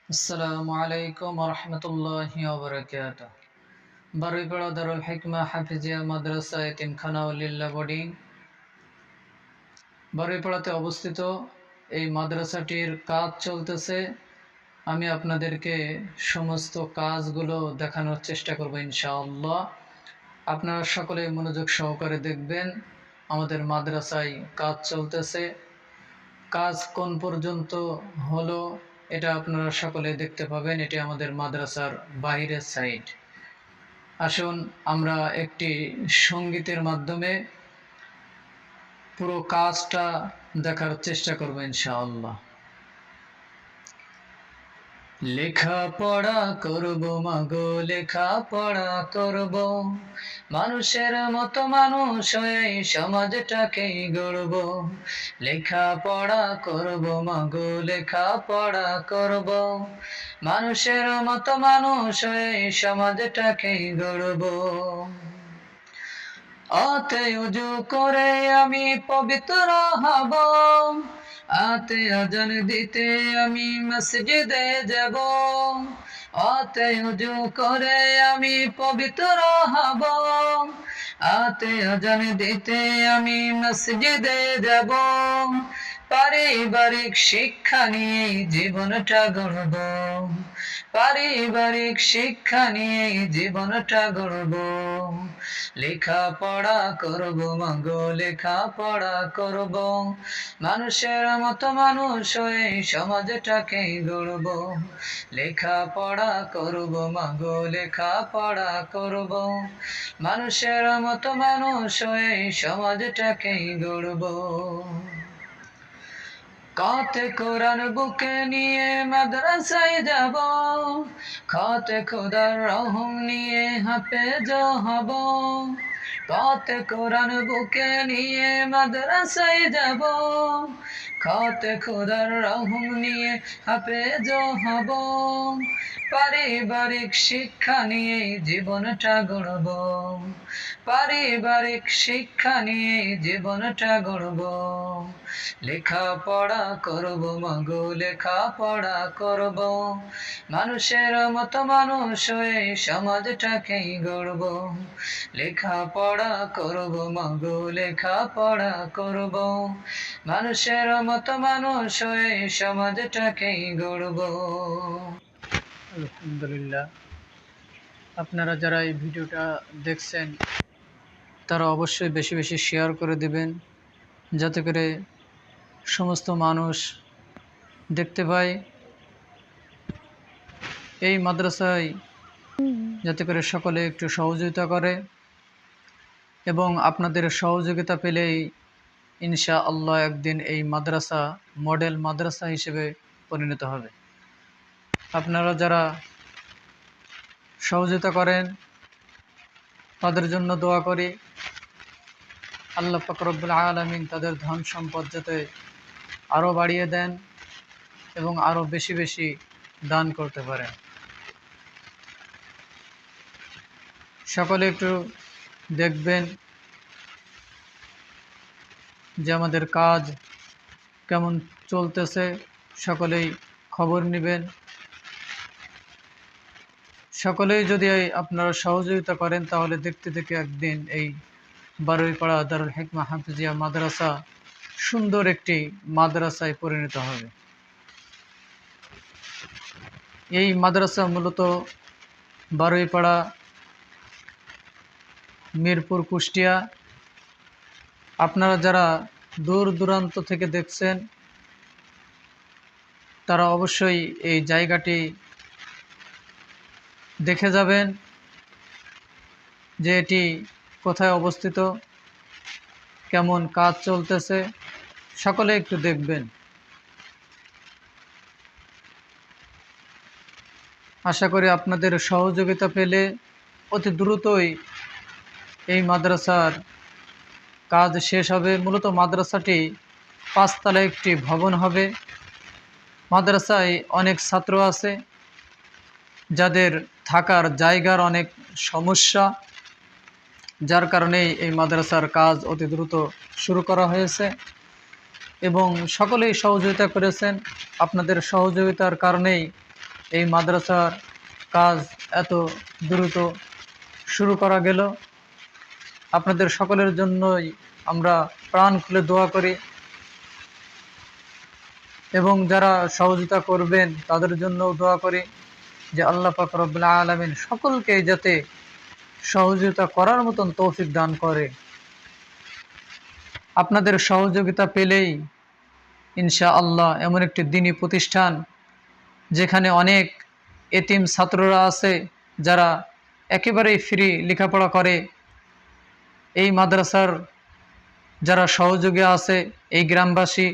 আসসালামু আলাইকুম রহমতুল্লাহি ওয়া বারুইপাড়া দারুল হিকমা হাফিজিয়া মাদ্রাসা এতিমখানা ও লিল্লা বোর্ডিং বারুইপাড়াতে অবস্থিত। এই মাদ্রাসাটির কাজ চলতেছে। আমি আপনাদেরকে সমস্ত কাজগুলো দেখানোর চেষ্টা করব ইনশাআল্লাহ। আপনারা সকলে মনোযোগ সহকারে দেখবেন। আমাদের মাদ্রাসায় কাজ চলতেছে। কাজ কোন পর্যন্ত হলো এটা আপনারা সকলে দেখতে পাবেন। এটি আমাদের মাদ্রাসার বাইরের সাইড। আসুন আমরা একটি সঙ্গীতের মাধ্যমে পুরো কাজটা দেখার চেষ্টা করব ইনশাআল্লাহ। লেখাপড়া করব মাগো, লেখাপড়া করব, মানুষের মতো মানুষ হয়ে সমাজটাকেই গড়ব। লেখাপড়া করব মাগো, লেখাপড়া করব, মানুষের মতো মানুষ হয়ে সমাজটাকেই গড়ব। আতে উজু করে আমি পবিত্র হব, আতে আজান দিতে আমি মসজিদে যাব। আতে উজু করে আমি পবিত্র হব, আতে আজান দিতে আমি মসজিদে যাব। পারিবারিক শিক্ষা নিয়ে জীবনটা গড়ব, পারিবারিক শিক্ষা নিয়ে জীবনটা গড়ব। লেখাপড়া করব মাগো, লেখাপড়া করব, মানুষের মতো মানুষ হয়ে সমাজটাকে গড়ব। লেখাপড়া করব মাগো, লেখাপড়া করব, মানুষের মতো মানুষ হয়ে সমাজটাকে গড়ব। খাতে কোরআন বুকে নিয়ে মাদ্রাসায় যাব, খাতে খোদার রহম নিয়ে হাফেজ হব। খাতে কোরআন বুকে নিয়ে মাদ্রাসায় যাব, খাতে খোদার রহম নিয়ে হাফেজ হব। পারিবারিক শিক্ষা নিয়ে জীবনটা গড়ব, পারিবারিক শিক্ষা নিয়ে জীবনটা গড়ব। লেখাপড়া করব মাগো, লেখাপড়া করব, মানুষের মতো মানুষ হয়ে সমাজটাকেই গড়ব। লেখাপড়া করব মাগো, লেখাপড়া করব, মানুষের মতো মানুষ হয়ে সমাজটাকেই গড়ব। আলহামদুলিল্লাহ, আপনারা যারা এই ভিডিওটা দেখছেন তারা অবশ্যই বেশি বেশি শেয়ার করে দিবেন, যাতে করে সমস্ত মানুষ দেখতে পায়। এই মাদ্রাসায় যাতে করে সকলে একটু সহযোগিতা করে, এবং আপনাদের সহযোগিতা পেলেই ইনশাআল্লাহ একদিন এই মাদ্রাসা মডেল মাদ্রাসা হিসেবে পরিণত হবে। আপনারা যারা সহযোগিতা করেন তাদের জন্য দোয়া করি। আল্লাহ পাক রব্বুল আলামিন তাদের ধন সম্পদ যাতে আরও বাড়িয়ে দেন এবং আরও বেশি বেশি দান করতে পারেন। সকলে একটু দেখবেন যে আমাদের কাজ কেমন চলতেছে, সকলেই খবর নেবেন। সকলেই যদি আপনারা সহযোগিতা করেন তাহলে দেখতে দেখতে একদিন এই বারুইপাড়া দারুল হিকমা হাফিজিয়া মাদ্রাসা সুন্দর একটি মাদ্রাসায় পরিণত হবে। এই মাদ্রাসা মূলত বারুইপাড়া, মিরপুর, কুষ্টিয়া। আপনারা যারা দূর দূরান্ত থেকে দেখছেন তারা অবশ্যই এই জায়গাটি দেখে যাবেন যে এটি কোথায় অবস্থিত, কেমন কাজ চলতেছে, সকলে একটু দেখবেন। আশা করি আপনাদের সহযোগিতা পেলে অতি দ্রুতই এই মাদ্রাসার কাজ শেষ হবে। মূলত মাদ্রাসাটি 5 তলায় একটি ভবন হবে। মাদ্রাসায় অনেক ছাত্র আছে যাদের থাকার জায়গার অনেক সমস্যা, যার কারণে এই মাদ্রাসার কাজ অতি দ্রুত শুরু করা হয়েছে এবং সকলেই সহযোগিতা করেছেন। আপনাদের সহযোগিতার কারণেই এই মাদ্রাসার কাজ এত দ্রুত শুরু করা গেল। আপনাদের সকলের জন্যই আমরা প্রাণ খুলে দোয়া করি এবং যারা সহযোগিতা করবেন তাদের জন্যও দোয়া করি যে আল্লাহ পাক রব্বুল আলামিন সকলকে যাতে সহযোগিতা করার মতন তৌফিক দান করে। আপনাদের সহযোগিতা পেলেই ইনশাআল্লাহ এমন একটি দ্বীনী প্রতিষ্ঠান যেখানে অনেক এতিম ছাত্ররা আছে যারা একেবারেই ফ্রি লেখাপড়া করে, এই মাদ্রাসার যারা সহযোগী আছে এই গ্রামবাসী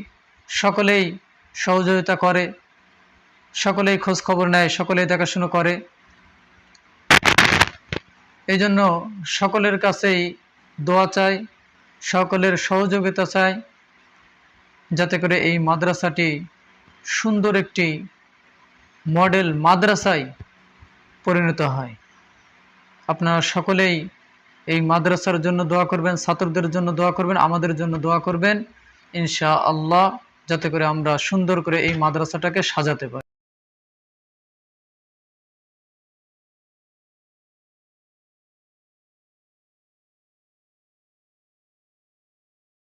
সকলেই সহযোগিতা করে, সকলেই খোঁজ খবর নেয়, সকলেই দেখাশুনো করে। এই জন্য সকলের কাছেই দোয়া চাই, সকলের সহযোগিতা চাই যাতে করে এই মাদ্রাসাটি সুন্দর একটি মডেল মাদ্রাসায় পরিণত হয়। আপনারা সকলেই এই মাদ্রাসার জন্য দোয়া করবেন, ছাত্রদের জন্য দোয়া করবেন, আমাদের জন্য দোয়া করবেন ইনশাআল্লাহ, যাতে করে আমরা সুন্দর করে এই মাদ্রাসাটাকে সাজাতে পারি।